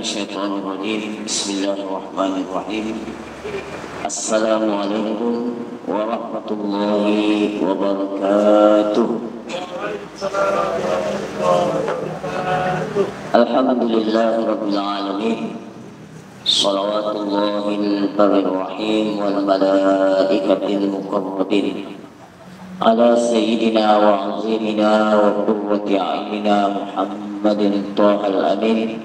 Bismillahirrahmanirrahim. Bismillahirrahmanirrahim. Assalamualaikum warahmatullahi wabarakatuh. Alhamdulillahirabbil alamin. Shalawatullahil barrir rahim wal malaikatil muqarrabin ala sayyidina wa azimina wa qurrati a'yunina Muhammadin thahal amin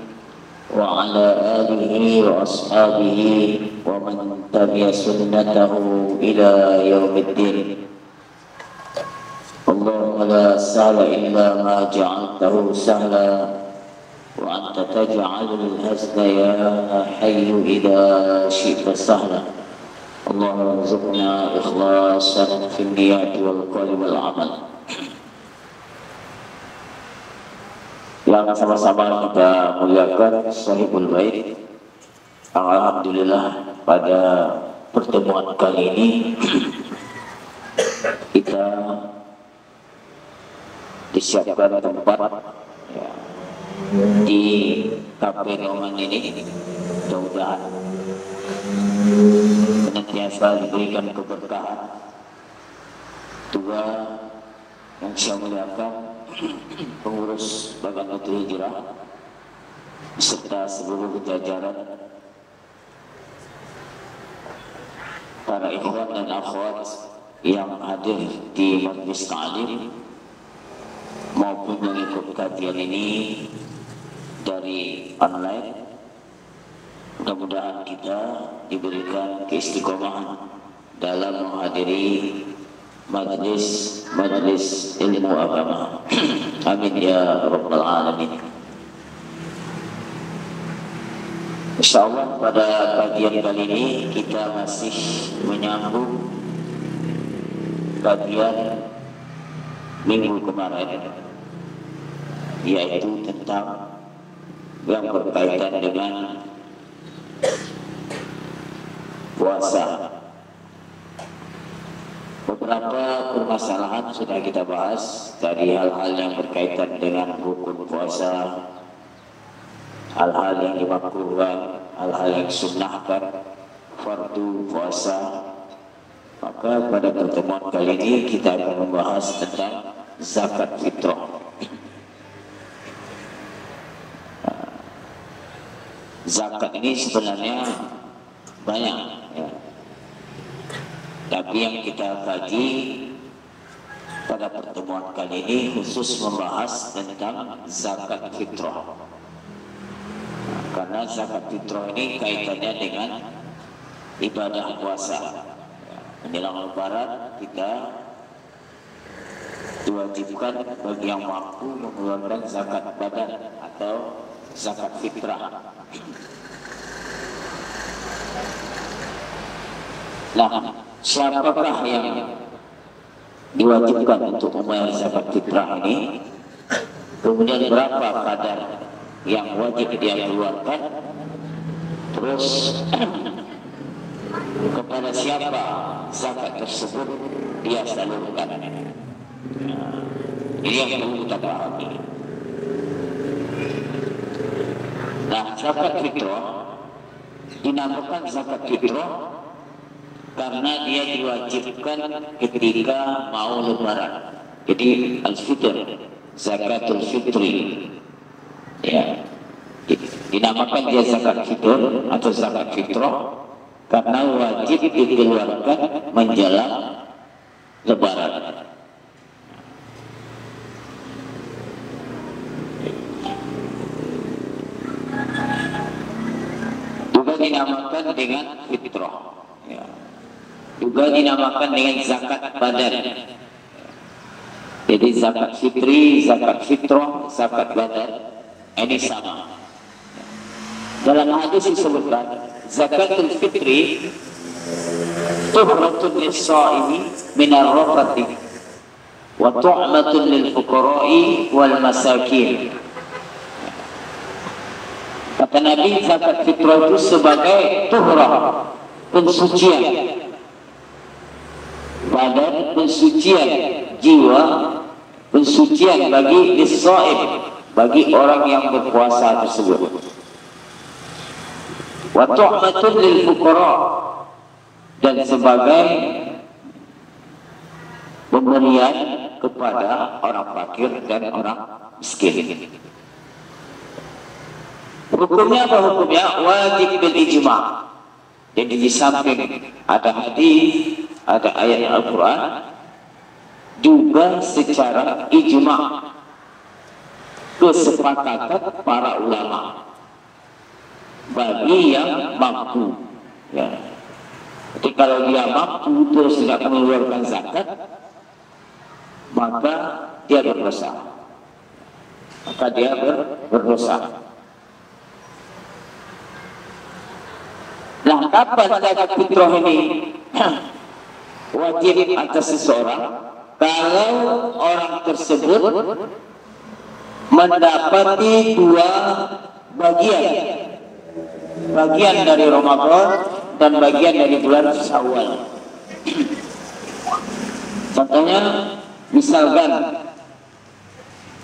wa ala alihi wa ashabihi wa man tabi'a sunnatahu ila yaumiddin. Allahumma la sahla illa ma ja'altahu sahla wa anta taj'alul hazna ya hayyu idza syi'ta sahla. Allahumma rzuqna ikhlasan fil niyati wal qawli wal amal. Yang sama-sama kita muliakan Sahibul Bait, alhamdulillah pada pertemuan kali ini kita disiapkan tempat ya, di Kafe Roman ini. Mudah-mudahan senantiasa diberikan keberkahan. Dua yang saya muliakan pengurus Bagandatul Hijrah beserta seluruh jajaran, para ikhwan dan akhwat yang hadir di majlis ta'lim maupun mengikut kajian ini dari online. Mudah-mudahan kita diberikan keistiqomahan dalam menghadiri majlis ilmu agama. Amin ya rabbal alamin. Insyaallah pada kajian kali ini kita masih menyambung kajian minggu kemarin, yaitu tentang yang berkaitan dengan puasa. Beberapa permasalahan sudah kita bahas, dari hal-hal yang berkaitan dengan rukun puasa, hal-hal yang dimakruhkan, hal-hal yang sunnahkan, fardu puasa. Maka pada pertemuan kali ini kita akan membahas tentang zakat fitrah. Zakat ini sebenarnya banyak ya. Tapi yang kita kaji pada pertemuan kali ini khusus membahas tentang zakat fitrah. Karena zakat fitrah ini kaitannya dengan ibadah puasa. Menjelang Lebaran kita diwajibkan bagi yang mampu mengeluarkan zakat badan atau zakat fitrah. Nah, siapakah yang diwajibkan untuk membayar zakat fitrah ini? Kemudian berapa kadar yang wajib dia keluarkan? Terus kepada siapa zakat tersebut dia salurkan? Ini yang perlu kita pahami. Nah, zakat fitrah dinamakan zakat fitrah karena dia diwajibkan ketika mau lebaran. Jadi al-fitr, zakatul fitri. Ya. Dinamakan dia zakat fitr atau zakat fitrah karena wajib dikeluarkan menjelang lebaran. Juga dinamakan dengan fitrah. Ya. Juga dinamakan dengan zakat badan. Jadi zakat fitri, zakat fitrah, zakat badan ini sama. Dalam hadis disebutkan zakatul fitri tuhratun lis-shaimi min ar-rafati wa tu'matun lil fuqara'i wal masakin. Kata Nabi, zakat fitrah itu sebagai tuhrah, pensucian badan, pensucian jiwa, pensucian bagi lis-shaim, bagi orang yang berpuasa tersebut. Wa tu'matun lil fuqara, dan sebagai pemberian kepada orang fakir dan orang miskin. Hukumnya apa hukumnya? Wajib bil ijma'. Jadi di samping ada hadis, ada ayat Al-Quran, juga secara ijma', kesepakatan para ulama bagi yang mampu. Ya. Jadi kalau dia mampu terus tidak mengeluarkan zakat, maka dia berdosa. Maka dia berdosa. Nah, kapan zakat fitrah ini wajib atas seseorang? Kalau orang tersebut mendapati dua bagian dari Ramadan dan bagian dari bulan Syawal. Contohnya, misalkan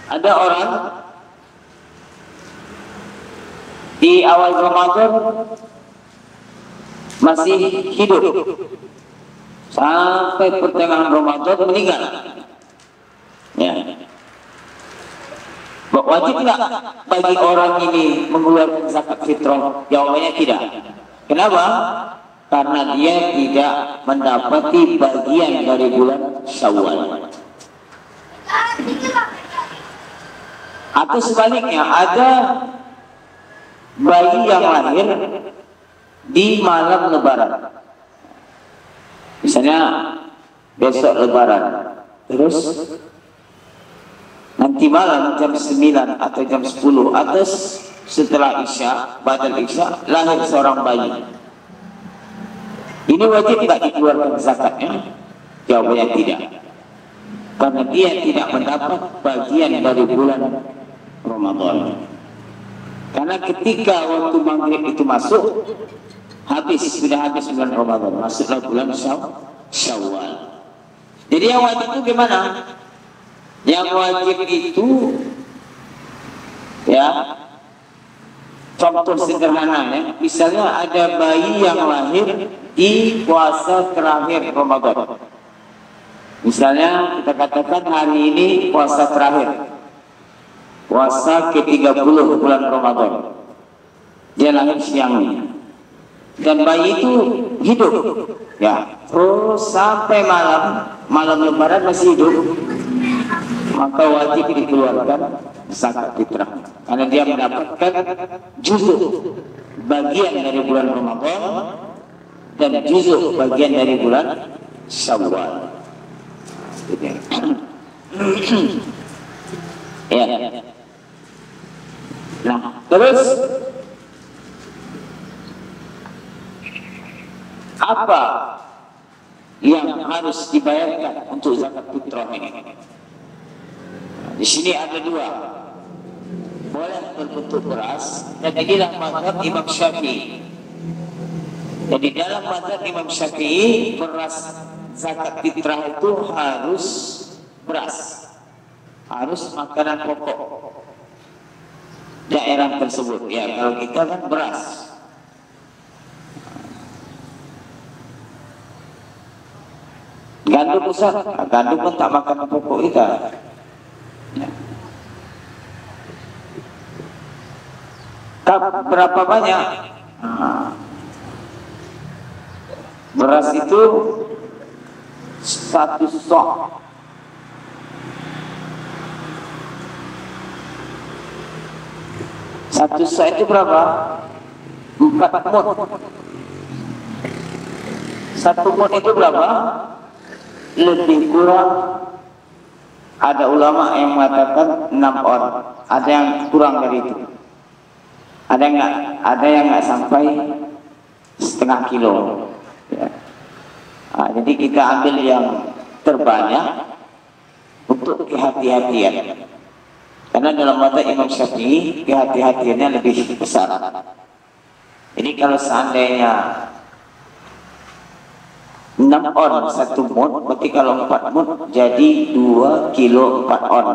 ada orang di awal Ramadan masih hidup sampai pertengahan Ramadan meninggal. Ya. Wajib nggak bagi orang ini mengeluarkan zakat fitrah? Jawabannya tidak. Kenapa? Karena dia tidak mendapati bagian dari bulan Syawal. Atau sebaliknya, ada bayi yang lahir di malam lebaran. Misalnya besok lebaran, terus nanti malam jam 9 atau jam 10 atau setelah Isya, badal Isya, lahir seorang bayi. Ini wajib tidak dikeluarkan zakatnya? Jawabannya tidak. Karena dia tidak mendapat bagian dari bulan Ramadan. Karena ketika waktu maghrib itu masuk, sudah habis bulan Ramadan, masuklah bulan Syawal. Jadi yang wajib itu gimana? Yang wajib itu, ya, contoh sederhananya, misalnya ada bayi yang lahir di puasa terakhir Ramadan. Misalnya kita katakan hari ini puasa terakhir, puasa ke-30 bulan Ramadan. Dia lahir siangnya. Dan bayi itu hidup, ya, terus sampai malam lebaran masih hidup, maka wajib dikeluarkan zakat fitrah, karena dia mendapatkan juzuk bagian dari bulan Ramadan dan juzuk bagian dari bulan Syawal. Ya. Nah, terus apa yang harus dibayarkan untuk zakat fitrah ini? Di sini ada dua. Boleh berbentuk beras, dan inilah mazhab Imam Syafi'i. Jadi dalam mazhab Imam Syafi'i, beras zakat fitrah itu harus beras, harus makanan pokok. daerah tersebut. Ya, kalau kita kan beras. Gandum Ustaz, gandum pun tak makan pokok kita. Ya. Berapa banyak? Beras itu 1 sok. Satu sok itu berapa? 4 mut. 1 mut itu berapa? Lebih kurang, ada ulama yang mengatakan 6 on. Ada yang kurang dari itu. Ada yang nggak sampai setengah kilo. Ya. Jadi kita ambil yang terbanyak untuk kehati-hatian. Karena dalam mata Imam Syafi'i kehati-hatiannya lebih besar. Jadi kalau seandainya 6 on 1 mut, berarti kalau 4 mut jadi 2 kilo 4 on.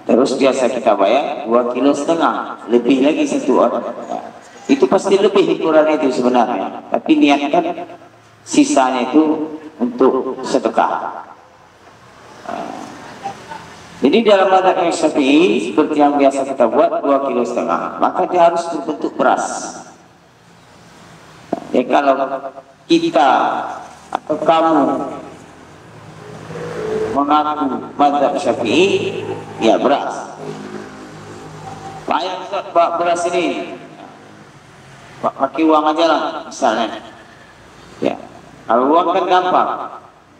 Terus biasa kita bayar 2,5 kilo, lebih lagi 1 on. Itu pasti lebih ukuran itu sebenarnya, tapi niatkan sisanya itu untuk sedekah. Jadi dalam mazhab Syafi'i seperti yang biasa kita buat 2,5 kilo, maka dia harus berbentuk beras. Ya, kalau kita atau kamu mengaku mazhab Syafi'i, ya beras. Bayar Pak beras ini, Pak pakai uang aja lah misalnya. Ya, kalau uang kan gampang,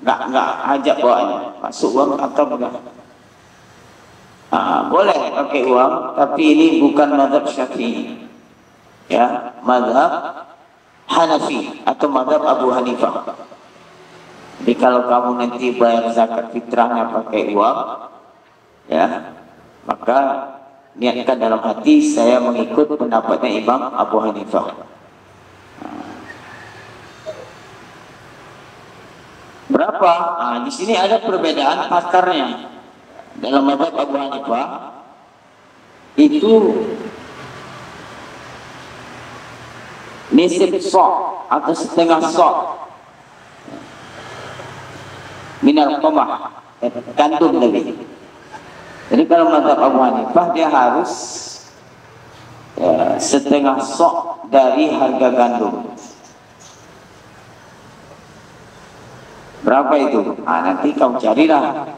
nggak ajak bawanya, masuk uang atau enggak. Boleh pakai uang, tapi ini bukan mazhab Syafi'i, ya, mazhab Hanafi atau mazhab Abu Hanifah. Jadi kalau kamu nanti bayar zakat fitrahnya pakai uang, ya, maka niatkan dalam hati saya mengikut pendapatnya Imam Abu Hanifah. Berapa? Di sini ada perbedaan pakarnya. Dalam mazhab Abu Hanifah itu nisib sok atau setengah sok minal qamah, gandum lebih. Jadi kalau mazhab Abu Hanifah dia harus setengah sok dari harga gandum. Berapa itu? Nanti kau carilah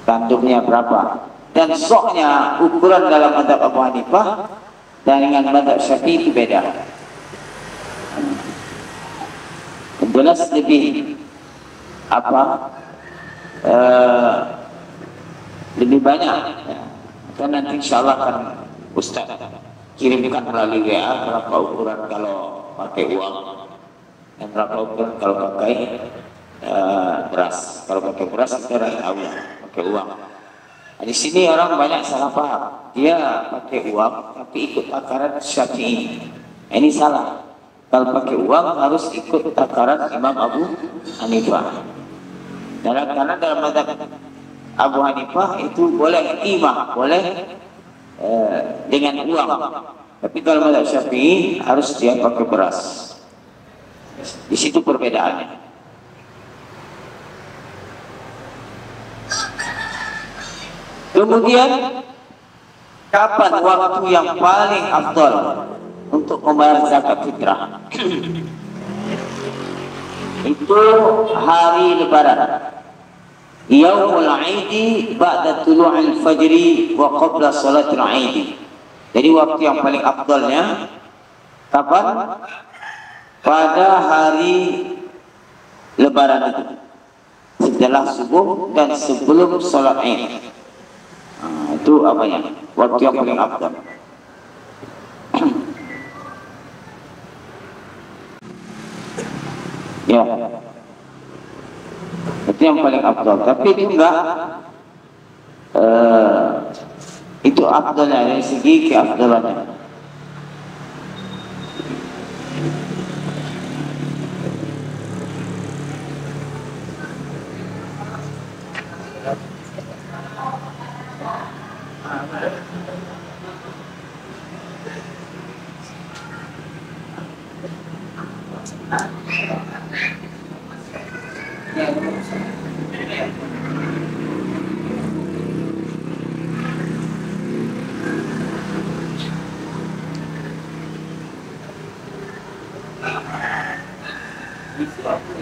gandumnya berapa. Dan soknya ukuran dalam mazhab Abu Hanifah dan dengan mazhab Syafi'i itu beda. Jelas lebih lebih banyak. Dan nanti insya Allah akan Ustaz kirimkan melalui WA berapa ukuran kalau pakai uang dan berapa ukuran kalau pakai beras. Kalau pakai beras kita tahu ya, pakai uang. Di sini orang banyak salah paham. Dia pakai uang tapi ikut takaran Syafi'i. Ini salah. Kalau pakai uang harus ikut takaran Imam Abu Hanifah. Karena dalam mazhab Abu Hanifah itu boleh timah, boleh dengan uang. Tapi kalau mazhab Syafi'i harus dia pakai beras. Di situ perbedaannya. Kemudian kapan waktu yang paling afdal untuk membayar zakat fitrah? Itu hari Lebaran, Yaumul Aidi ba'da tulu'il fajri wa qabla salatil Aidi. Jadi waktu yang paling afdalnya kapan? Pada hari Lebaran itu, setelah subuh dan sebelum salat Id. Itu apanya? Waktu yang paling afdal. Ya, itu yang paling afdal. Tapi itu enggak, itu afdalnya dari segi keafdalannya.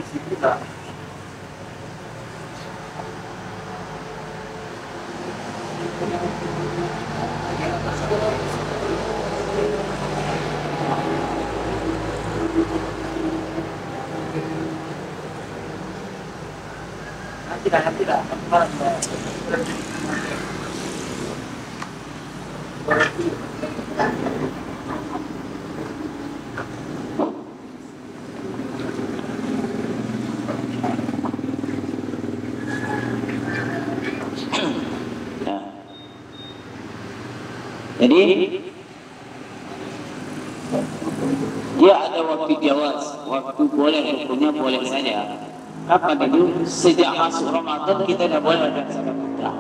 Tidak. Jadi dia ada waktu jawaz, waktu boleh, hukumnya boleh saja. Kapan itu? Sejak masuk Ramadan kita dah boleh ada zakat fitrah.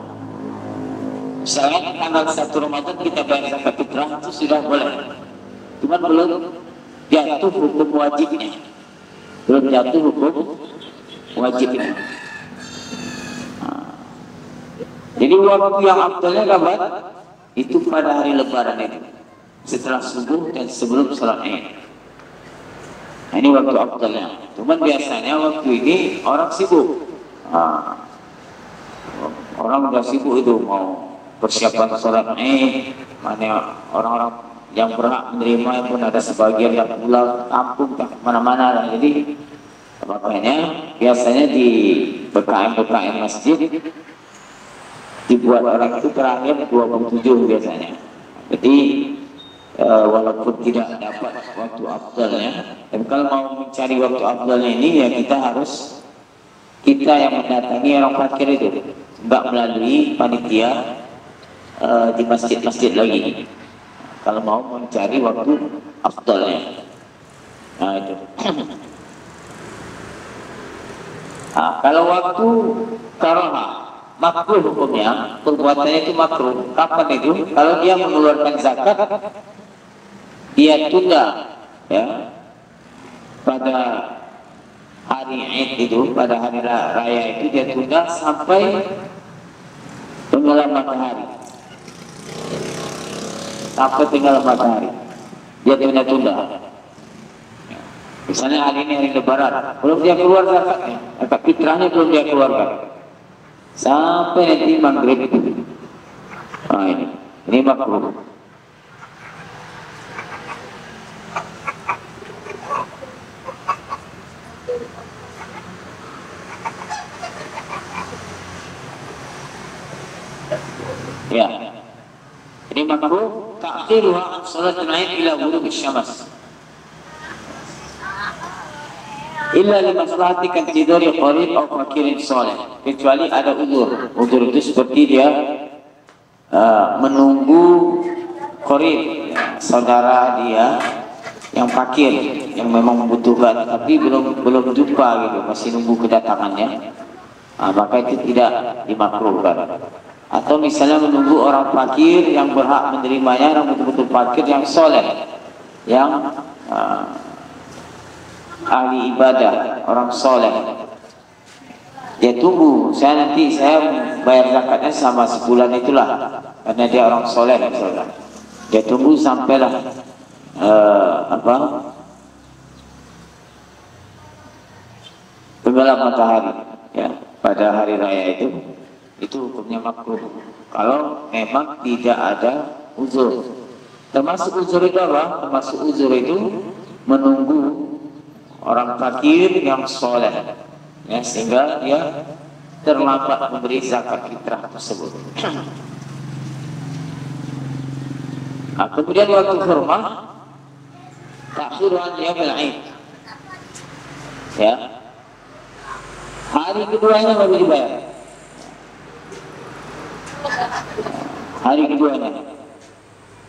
Selain tanggal 1 Ramadan kita bayar zakat fitrah itu sudah boleh. Cuma belum jatuh hukum wajibnya. Belum jatuh hukum wajibnya. Jadi waktu yang afdalnya kapan? Itu pada hari Lebaran itu, setelah subuh dan sebelum sholat Id. Nah, ini waktu afdalnya. Cuman biasanya waktu ini orang sibuk. Orang udah sibuk itu mau persiapan sholat Id. Mana orang-orang yang berhak menerima pun ada sebagian yang pulang kampung mana-mana. Jadi makanya biasanya di BKM masjid dibuat orang itu terakhir 27 biasanya. Jadi walaupun tidak dapat waktu afdalnya, tapi kalau mau mencari waktu afdalnya ini ya kita yang mendatangi orang fakir itu, nggak melalui panitia di masjid-masjid lagi. Kalau mau mencari waktu afdalnya, nah itu. Nah, kalau waktu karomah makruh hukumnya, perbuatannya itu makruh. Kapan itu? Kalau dia mengeluarkan zakat, dia tunda ya pada hari Id itu, pada hari raya itu dia tunda sampai tenggelam matahari. Sampai tenggelam matahari dia tunda. Misalnya hari ini hari Lebaran, belum dia keluar zakatnya, zakat fitrahnya belum dia keluarkan. Sampai nanti maghrib. Nah, ini makruh. Ya, ini makruh. Ta'khiruha an salatul Id ila ghurub asy-syams. Illa li maslahati kantidori qarib atau fakirin soleh, kecuali ada uzur. Uzur itu seperti dia menunggu qarib, saudara dia yang fakir, yang memang membutuhkan tapi belum jumpa gitu, masih nunggu kedatangannya. Maka itu tidak dimakruhkan. Atau misalnya menunggu orang fakir yang berhak menerimanya, orang betul-betul fakir yang soleh, yang ahli ibadah, orang soleh. Dia tunggu, saya bayar zakatnya sama sebulan itulah, karena dia orang soleh. Dia tunggu sampailah tenggelam matahari ya pada hari raya itu hukumnya makruh. Kalau memang tidak ada uzur. Termasuk uzur itu apa? Termasuk uzur itu menunggu orang fakir yang soleh, ya, sehingga dia terlambat memberi zakat fitrah tersebut. Nah, kemudian waktu kurma, takhiran yaumil Id, ya, hari keduanya baru dibayar. Hari keduanya,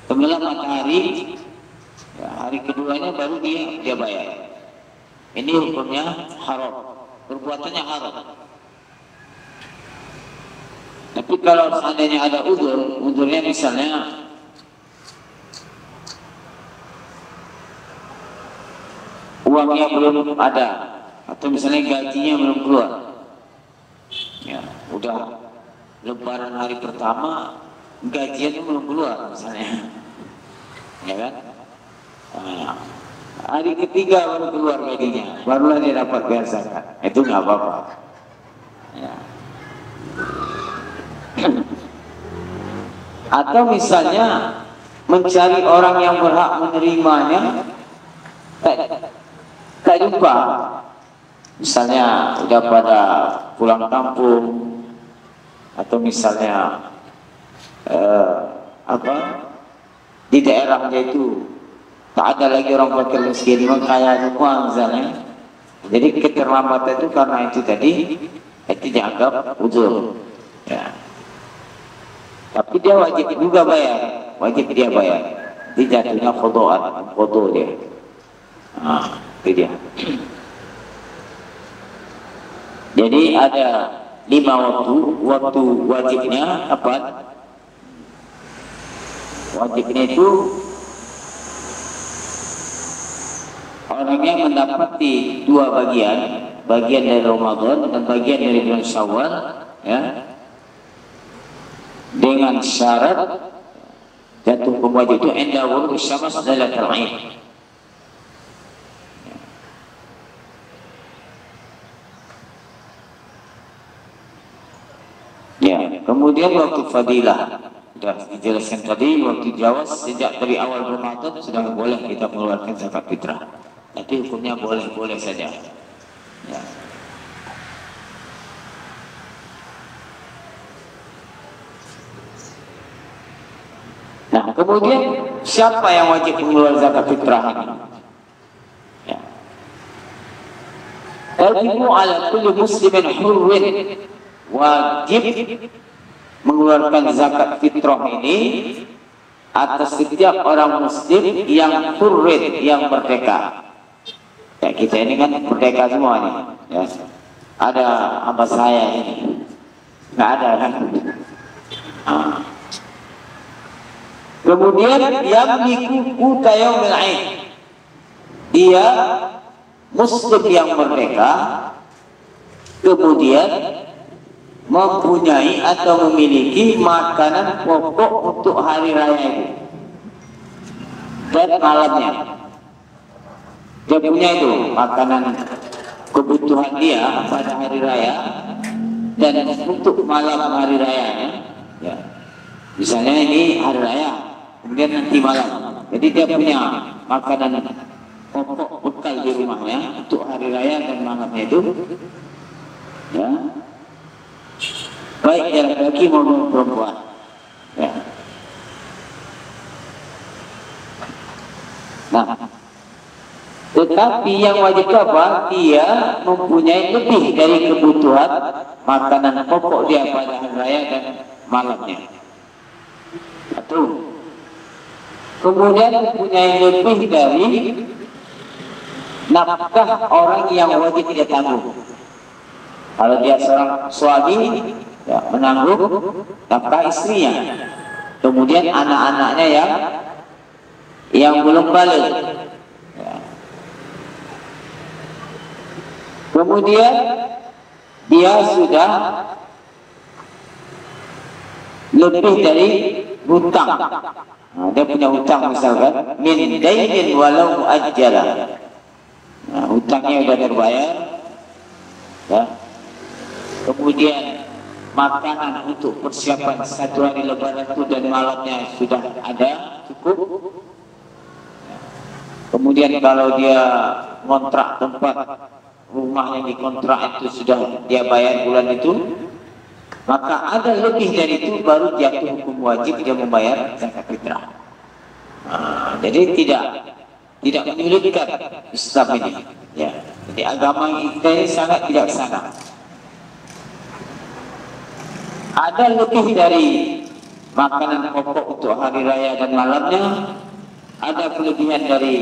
tenggelam matahari, ya, hari keduanya baru dia bayar. Ini hukumnya haram, perbuatannya haram. Tapi kalau seandainya ada uzurnya misalnya uangnya belum ada, atau misalnya gajinya belum keluar, ya udah Lebaran hari pertama gajiannya belum keluar misalnya, ya kan? Hari ketiga baru keluar gajinya, barulah dia dapat bayar zakat. Itu nggak apa-apa. Ya. Atau misalnya mencari orang yang berhak menerimanya, tak jumpa. Misalnya udah pada pulang kampung, atau misalnya di daerahnya itu tak ada lagi orang fakir miskin, kaya semua misalnya. Jadi keterlambatan itu karena itu tadi itu dianggap uzur. Ya. Tapi dia wajib juga bayar, wajib dia bayar. Dia jatuhnya kodo dia. Itu dia. Jadi ada 5 waktu wajibnya apa? Wajibnya itu orangnya mendapati 2 bagian, bagian dari Ramadan dan bagian dari bulan Syawal, ya, dengan syarat jatuh wajib itu inda wurud syams lailatul Aid. Ya, kemudian waktu fadilah sudah dijelaskan tadi, waktu jawaz sejak dari awal Ramadan sudah boleh kita mengeluarkan zakat fitrah. Tapi hukumnya boleh saja. Ya. Nah, kemudian siapa yang wajib mengeluarkan zakat fitrah ini? Ya. Wajibu ala kulli muslimin hurrin, wajib mengeluarkan zakat fitrah ini atas setiap orang muslim yang hurrin, yang merdeka. Ya, kita ini kan merdeka semua nih. Ya. Ada apa saya ini? Nggak ada kan? Kemudian yang dikuku yaumil Aid, dia muslim yang merdeka, kemudian mempunyai atau memiliki makanan pokok untuk hari raya itu dan malamnya. Dia punya itu makanan kebutuhan dia pada hari raya dan untuk malam hari rayanya. Ya. Misalnya ini hari raya, kemudian nanti malam. Jadi dia punya makanan pokok bekal di rumahnya untuk hari raya dan malamnya itu. Ya. Baik dia laki-laki maupun perempuan. Ya. Nah, tetapi yang wajib apa? Dia mempunyai lebih dari kebutuhan makanan pokok dia pada hari raya dan malamnya. Satu. Kemudian mempunyai lebih dari nafkah orang yang wajib dia tanggung. Kalau dia seorang suami, ya, menanggung nafkah istrinya. Kemudian anak-anaknya yang belum balik. Ya. Kemudian dia sudah lebih dari hutang. Nah, dia punya hutang misalkan min dainin walau muajjala. Nah, hutangnya sudah terbayar. Ya. Kemudian makanan untuk persiapan 1 hari lebaran itu dan malamnya sudah ada cukup. Kemudian kalau dia kontrak tempat rumah yang dikontrak itu sudah dia bayar bulan itu, maka ada lebih dari itu baru jatuh hukum wajib dia membayar zakat fitrah. Jadi tidak menyulitkan Islam ini. Ya. Jadi agama kita ini sangat bijaksana. Ada lebih dari makanan pokok untuk hari raya dan malamnya, ada kelebihan dari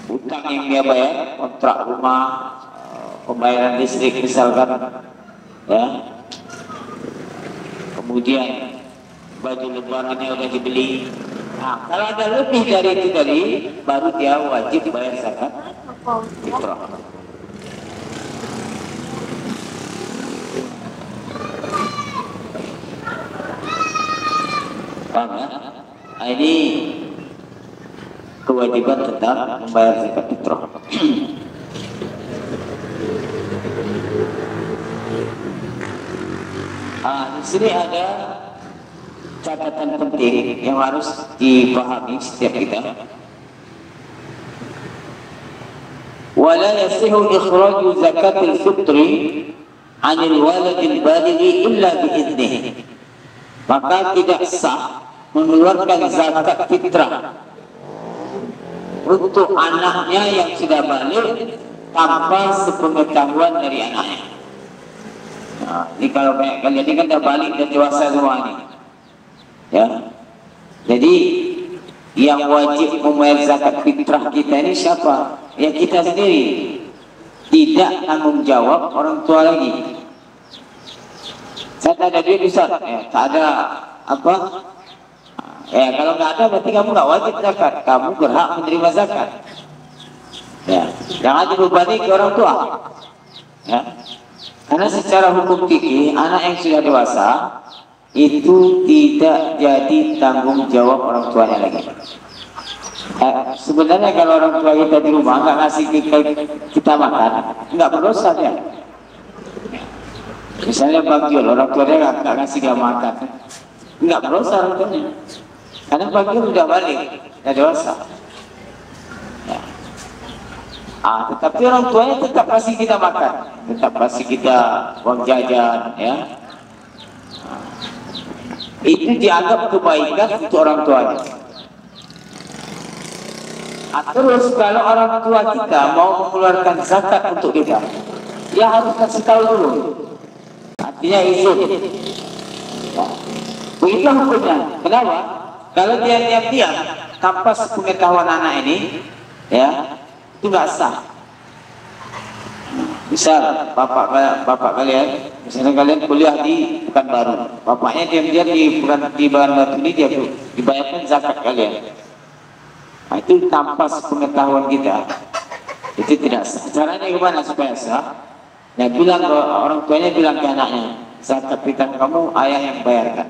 hutang yang dia bayar, kontrak rumah, pembayaran listrik misalkan, ya. Kemudian baju lebarannya udah dibeli. Nah, kalau ada lebih dari itu tadi, baru dia wajib bayar zakat fitrah. Paham ya? Ini kewajiban tetap membayar zakat fitrah. Di sini ada catatan penting yang harus dipahami setiap kita. Wala yasihu ikhraju zakatil fitri 'anil waladil balighi illa bi'idnih. Maka tidak sah mengeluarkan zakat fitrah untuk anaknya yang sudah balik tanpa sepengetahuan dari anaknya. Nah, ini kalau banyak kalian ini kan dah balik dan dewasa semua ni, ya. Jadi yang wajib membayar zakat fitrah kita ini siapa? Ya kita sendiri. Tidak tanggung jawab orang tua lagi. Saya tak ada duit Ustaz, tak ada apa? Kalau nggak ada berarti kamu nggak wajib zakat. Kamu berhak menerima zakat. Ya, jangan dibebani ke orang tua. Ya. Karena secara hukum fikih anak yang sudah dewasa itu tidak jadi tanggung jawab orang tuanya lagi. Sebenarnya kalau orang tua kita di rumah nggak ngasih kita makan, nggak berdosa dia. Misalnya Bang Jul, orang tuanya nggak ngasih dia makan, nggak berdosa orang tuanya. Karena Bang Jul sudah balik, sudah dewasa. Ya. Tetapi orang tuanya tetap kasih kita makan, tetap kasih kita uang jajan, ya. Itu dianggap kebaikan untuk orang tuanya. Terus kalau orang tua kita mau mengeluarkan zakat untuk kita, dia harus kasih tahu dulu. Artinya izin. Ya. Begitulah hukumnya. Kenapa? Kalau dia diam-diam tanpa sepengetahuan anak ini, ya, itu nggak sah. Misal bapak kalian, misalnya kalian kuliah di Pekanbaru, bapaknya diam-diam di Pekanbaru ini dia dibayarkan zakat kalian. Nah, itu tanpa sepengetahuan kita, itu tidak sah. Caranya gimana supaya sah? Ya bilang ke orang tuanya, bilang ke anaknya, zakat fitrah kamu ayah yang bayarkan.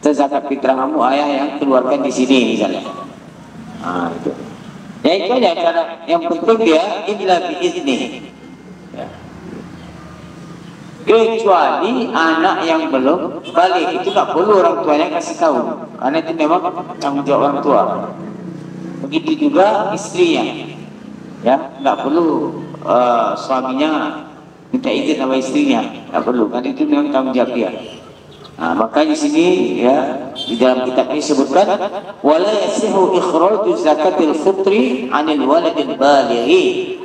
Zakat fitrah kamu ayah yang keluarkan di sini misalnya. Nah, itu. Ya itu aja cara. Yang penting dia illa biizni. Ya. Kecuali anak yang belum balik itu tak perlu orang tuanya kasih tahu, karena itu memang tanggung jawab orang tua. Begitu juga istrinya, ya nggak perlu suaminya minta izin sama istrinya, nggak perlu, kan itu memang tanggung jawab dia. Nah, maka di sini ya di dalam kitab ini disebutkan wala yasihu ikhraju zakatil fitri 'anil waladil balighi.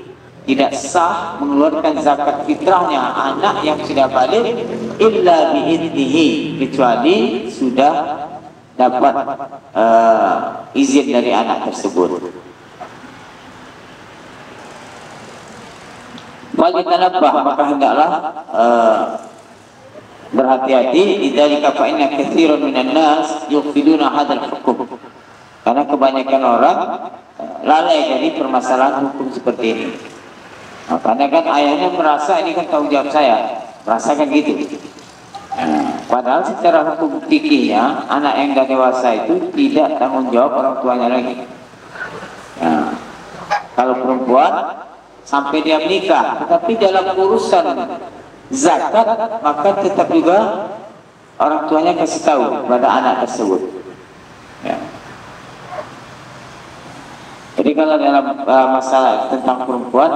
Tidak sah mengeluarkan zakat fitrahnya anak yang sudah balik illa biidnihi, kecuali sudah dapat izin dari anak tersebut. Wajibnabah, maka hendaklah berhati-hati. Lidzalika fa inna katsiran minan nas yughfiluna hadzal hukum. Karena kebanyakan orang lalai dari permasalahan hukum seperti ini. Nah, karena kan ayahnya merasa ini kan tanggung jawab saya, merasakan gitu. Padahal secara hukum fikihnya anak yang sudah dewasa itu tidak tanggung jawab orang tuanya lagi. Nah, kalau perempuan sampai dia menikah, tetapi dalam urusan zakat maka tetap juga orang tuanya kasih tahu pada anak tersebut. Ya. Jadi kalau dalam masalah tentang perempuan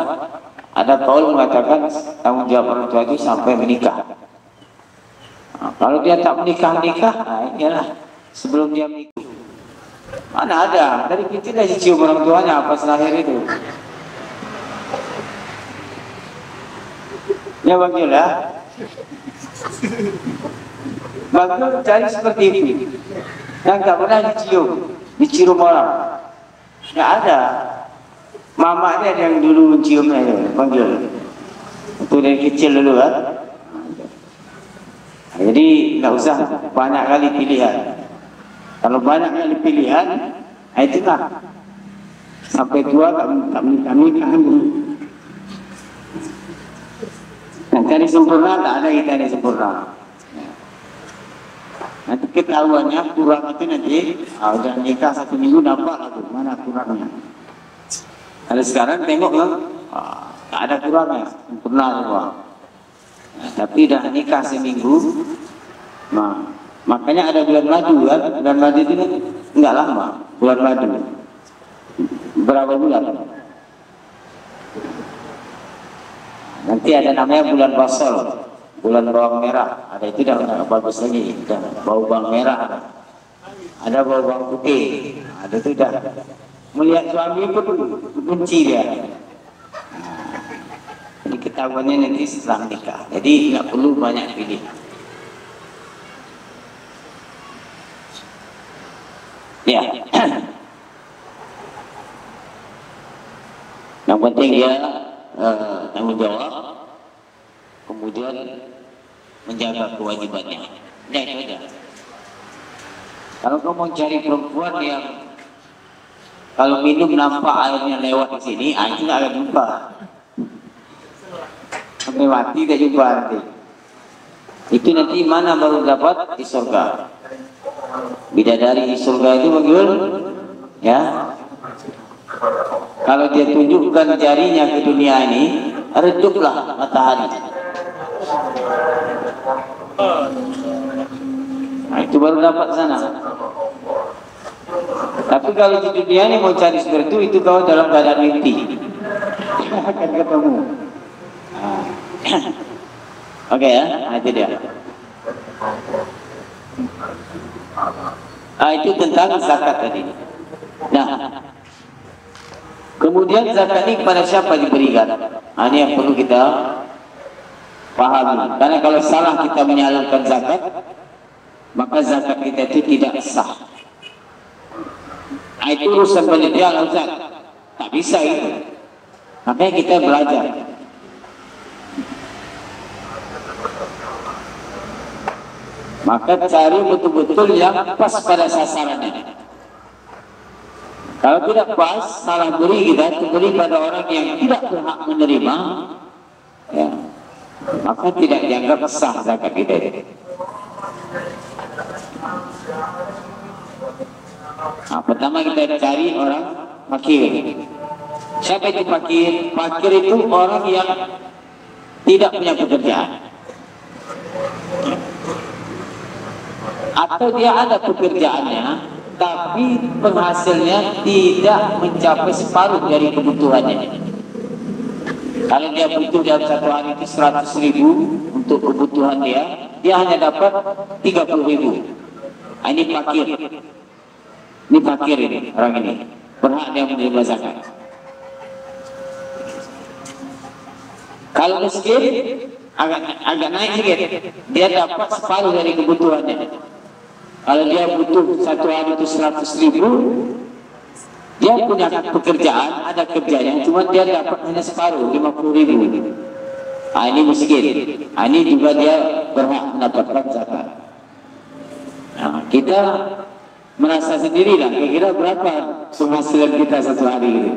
ada kaul mengatakan tanggung jawab orang tua itu sampai menikah. Nah, kalau dia tak menikah, nah iyalah sebelum dia menikah. Mana ada, dari kecil dah dicium orang tuanya pas lahir itu. Ya Bang Yul, ya. Bang Yul cari seperti itu. Yang tak pernah dicium orang. Nggak ada. Mamanya yang dulu menciumnya ya, Bang Yul. Itu dari kecil dulu kan. Jadi nggak usah banyak kali pilihan. Kalau banyak kali pilihan, itulah sampai tua tak menikah. Nah, cari sempurna tak ada, kita ini sempurna. Nanti ketahuannya kurang itu nanti udah nikah 1 minggu nampak lagi mana kurangnya. Kalau sekarang tengok kan, tak ada kurangnya, sempurna semua. Nah, tapi dah nikah seminggu, nah, makanya ada bulan madu kan, bulan madu itu kan enggak lama, bulan madu. Berapa bulan? Nanti ada namanya bulan basol, bulan bawang merah. Ada itu dah bagus lagi, dah bau bawang merah. Ada bau bawang putih, ada itu dah. Melihat suami pun benci dia. Jadi ketahuannya nanti setelah nikah. Jadi nggak perlu banyak pilih. Ya. Yang penting dia tanggung jawab, kemudian menjaga kewajibannya. Nah itu aja. Kalau kamu mau cari perempuan yang kalau minum nampak airnya lewat di sini, itu nggak akan jumpa. Sampai mati tidak jumpa nanti. Itu nanti mana baru dapat di surga. Bidadari di surga itu bagaimana? Ya. Kalau dia tunjukkan jarinya ke dunia ini, reduplah matahari. Nah, itu baru dapat sana. Tapi kalau di dunia ini mau cari seperti itu kau dalam keadaan mimpi akan ketemu. Oke ya, itu dia. Itu tentang zakat tadi. Nah, kemudian zakat ini kepada siapa diberikan? Ini yang perlu kita pahami. Karena kalau salah kita menyalurkan zakat, maka zakat kita itu tidak sah. Itu urusan panitia Ustaz. Tak bisa itu. Makanya kita belajar. Maka cari betul-betul yang pas pada sasarannya. Kalau tidak pas, salah beri kita, beri pada orang yang tidak berhak menerima, ya, maka tidak dianggap sah zakat kita itu. Nah, pertama kita cari orang fakir. Siapa itu fakir? Fakir itu orang yang tidak punya pekerjaan, atau dia ada pekerjaannya, tapi penghasilnya tidak mencapai separuh dari kebutuhannya. Kalau dia butuh dalam satu hari itu 100.000 untuk kebutuhan dia hanya dapat 30.000. Ini fakir. Ini fakir ini, orang ini berhak dia menerima zakat. Kalau miskin agak naik sedikit, dia dapat separuh dari kebutuhannya. Kalau dia butuh satu hari itu 100.000, dia punya pekerjaan, ada kerjanya, cuma dia dapat hanya separuh, 50.000. Ini miskin. Ini juga dia berhak mendapatkan zakat. Nah, kita merasa sendirilah, kira-kira berapa penghasilan kita satu hari ini.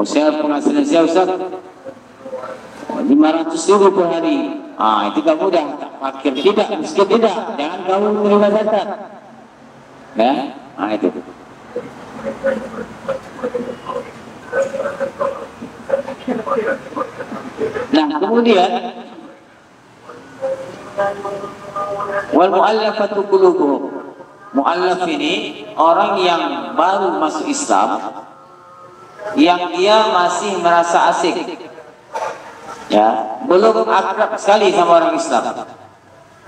Saya penghasilan saya Ustaz 500.000 per hari. Itu kamu dah tak fakir tidak, miskin tidak, jangan kamu menerima zakat. Ya, itu. Nah, kemudian wal mu'allafatu qulubuhum. Mu'allaf ini orang yang baru masuk Islam, yang dia masih merasa asing, ya, belum akrab sekali sama orang Islam,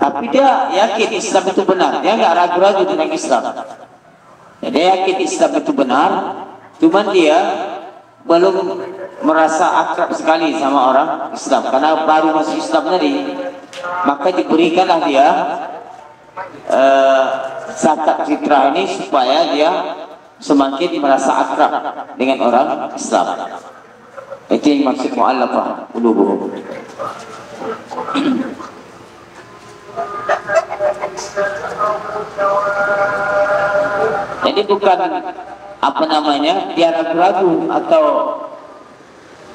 tapi dia yakin Islam itu benar, dia nggak ragu-ragu tentang Islam. Ya, dia yakin Islam itu benar, cuman dia belum merasa akrab sekali sama orang Islam karena baru masuk Islam tadi. Maka diberikanlah dia zakat fitrah ini supaya dia semakin merasa akrab dengan orang Islam. Itu yang maksud mu'allafah qulubuhum. Jadi bukan apa namanya dia ragu-ragu atau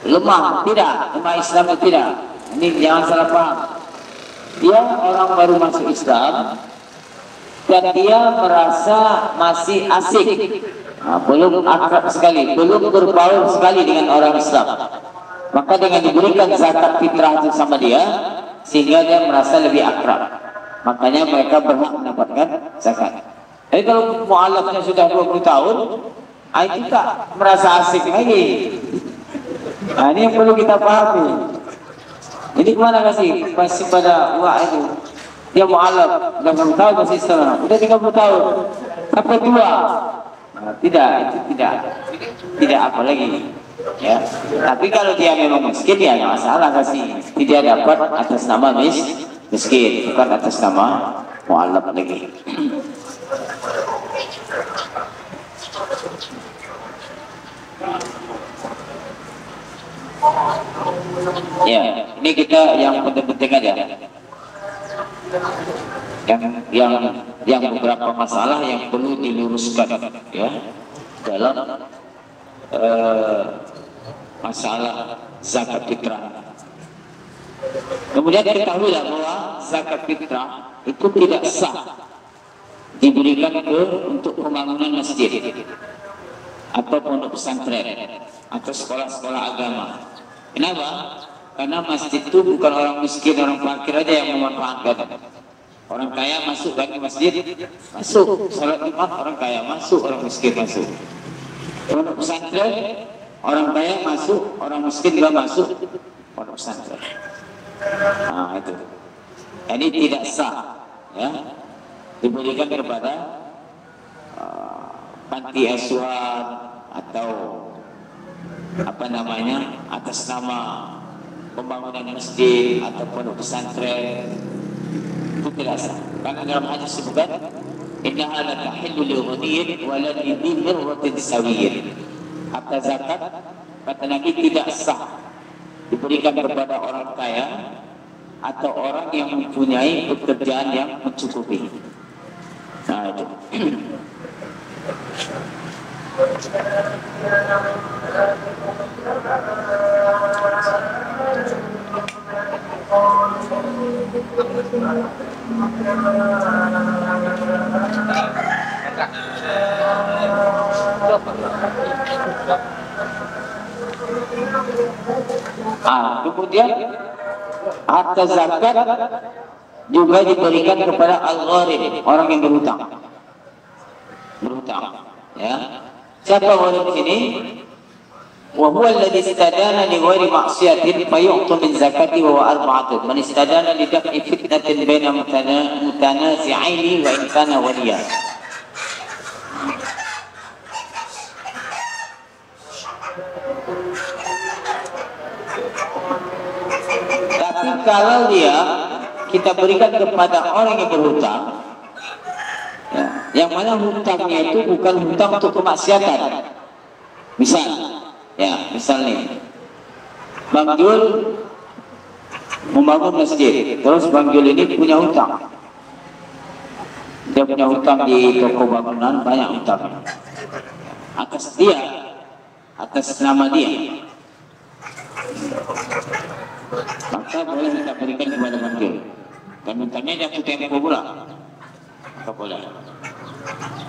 lemah, tidak, lemah Islam itu tidak. Ini jangan salah paham. Dia orang baru masuk Islam, dan dia merasa masih asik, belum akrab sekali, belum berbaur sekali dengan orang Islam, maka dengan diberikan zakat fitrah itu sama dia, sehingga dia merasa lebih akrab, makanya mereka berhak mendapatkan zakat. Jadi kalau mu'alafnya sudah 20 tahun, itu tak merasa asik lagi. Nah, ini yang perlu kita pahami. Jadi kemana kasih? Masih pada wah itu. Dia mu'alaf, 20 tahun masih Islam. Udah 30 tahun. Sampai tua. Nah, tidak, itu tidak apa lagi. Ya. Tapi kalau dia memang miskin, ya nggak masalah kasih. Tidak dapat atas nama miskin, bukan atas nama mu'alaf lagi. Ya, ini kita yang penting-penting aja. Yang beberapa masalah yang perlu diluruskan ya dalam masalah zakat fitrah. Kemudian ketahuilah bahwa zakat fitrah itu tidak sah diberikan untuk pembangunan masjid atau pondok pesantren atau sekolah-sekolah agama. Kenapa? Karena masjid itu bukan orang miskin, orang fakir aja yang memanfaatkan. Orang kaya masuk ke masjid, masuk. Salat Jumat orang kaya masuk, orang miskin masuk. Pondok pesantren orang kaya masuk, orang miskin juga masuk pondok pesantren. Nah itu. Ini tidak sah, ya. Diberikan kepada panti asuhan atau apa namanya atas nama pembangunan masjid atau pondok pesantren, itu tidak sah. Karena dalam hadis disebutkan innaha la tahillu li ghaniyyin wa la li mirwatin sawiyyin. Harta zakat kata Nabi tidak sah diberikan kepada orang kaya atau orang yang mempunyai pekerjaan yang mencukupi. Nah itu. Kemudian harta zakat juga diberikan kepada al-gharib, orang yang berhutang. Ya. Siapa gharib ini? Wa huwa alladhi istadana li ghairi ma'siyatin fa yu'ta min zakati wa huwa arba'atun. Man istadana li daf'i fitnatin baina mutanazi'aini wa in kana waliya. Tapi kalau dia kita berikan kepada orang yang berhutang, ya, yang mana hutangnya itu bukan hutang untuk kemaksiatan. Misal nih, Bang Jul membangun masjid, terus Bang Jul ini punya hutang. Dia punya hutang di toko bangunan, banyak hutang. Atas nama dia. Maka boleh kita berikan kepada Bang Jul. Dan hutangnya jatuh tempo pula. Maka boleh.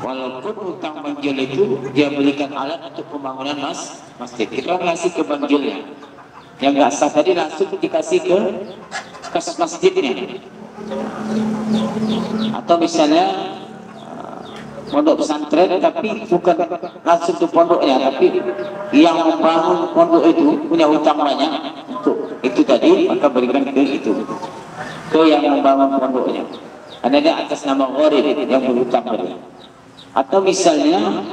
Walaupun hutang Bang Jul itu dia belikan alat untuk pembangunan masjid, kita ngasih ke Bang Julnya. Yang nggak sah tadi langsung dikasih ke kas masjidnya. Atau misalnya pondok pesantren tapi bukan langsung ke pondoknya, tapi yang membangun pondok itu punya hutang banyak untuk itu tadi, maka berikan ke itu, ke yang membangun pondoknya. Karena dia atas nama gharib yang berhutang tadi. Atau misalnya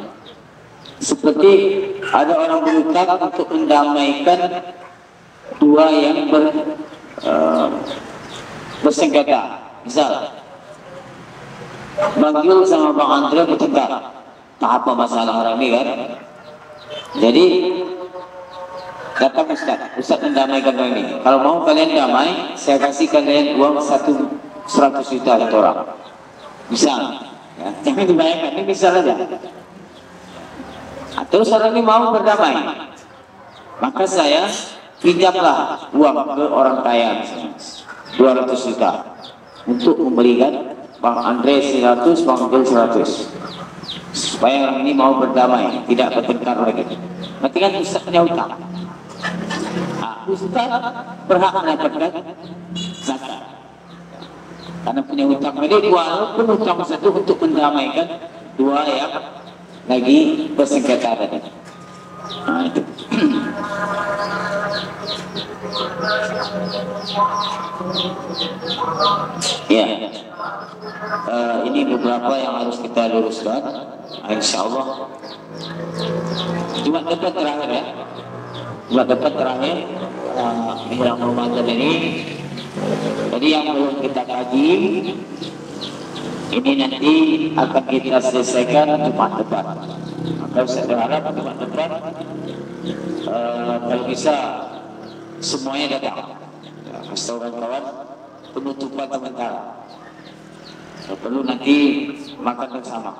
seperti ada orang berhutang untuk mendamaikan dua yang bersengketa. Misal Bang Jul sama Bang Andre bertengkar, tak apa masalah orang ini kan. Jadi datang Ustaz mendamaikan orang ini. Kalau mau kalian damai, saya kasih kalian uang 100 juta satu orang. Misal. Ya, jangan dibayangkan, ini bisa saja. Terus orang ini mau berdamai, maka saya pinjamlah uang ke orang kaya 200 juta untuk memberikan Bang Andre 100, Bang Gil 100. Supaya orang ini mau berdamai, tidak bertengkar lagi. Nanti kan Ustaz punya hutang. Nah, Ustaz berhak mendapatkan zakat. Karena punya hutang lagi, walaupun hutang satu untuk mendamaikan dua yang lagi bersengketa tadi. Nah, itu. Ya, ini beberapa yang harus kita luruskan. Insya Allah. Cuma dapat terakhir ya. Cuma dapat terakhir menjelang Ramadan ini. Jadi yang belum kita kaji ini nanti akan kita selesaikan Jumat depan. Maka saya berharap Jumat depan kalau bisa semuanya datang. Kasih kawan-kawan penutupan sementara. Perlu nanti makan bersama.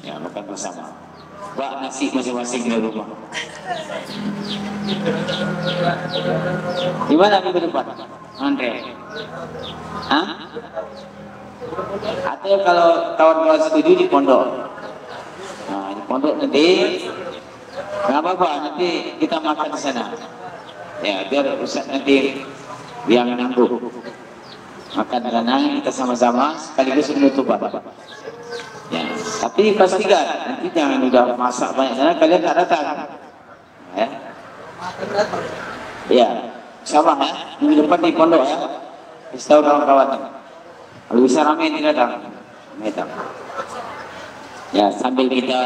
Ya, makan bersama. Buat nasi masing-masing di rumah. Di mana minggu depan? Andre? Hah? Atau kalau kawan-kawan setuju di pondok? Nah, di pondok nanti nggak apa-apa, nanti kita makan di sana. Ya, biar Ustaz nanti yang nanggung. Makan di sana kita sama-sama sekaligus penutupan. Ya, tapi pastikan nanti jangan udah masak banyak sana kalian tak datang. Ya. Ya, sama ya. Minggu depan di pondok ya. Kasih tahu kawan-kawan. Kalau bisa ramai tidak datang. Ya, sambil kita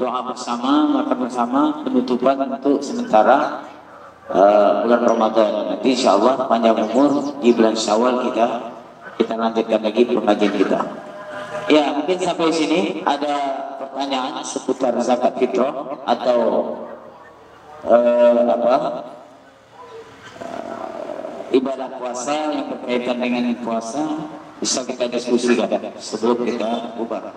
doa bersama, makan bersama, penutupan untuk sementara bulan Ramadan. Nanti insya Allah panjang umur di bulan Syawal kita lanjutkan lagi pengajian kita. Ya, mungkin sampai sini ada pertanyaan seputar zakat fitrah atau ibadah puasa yang berkaitan dengan puasa, bisa kita diskusikan sebelum kita bubar.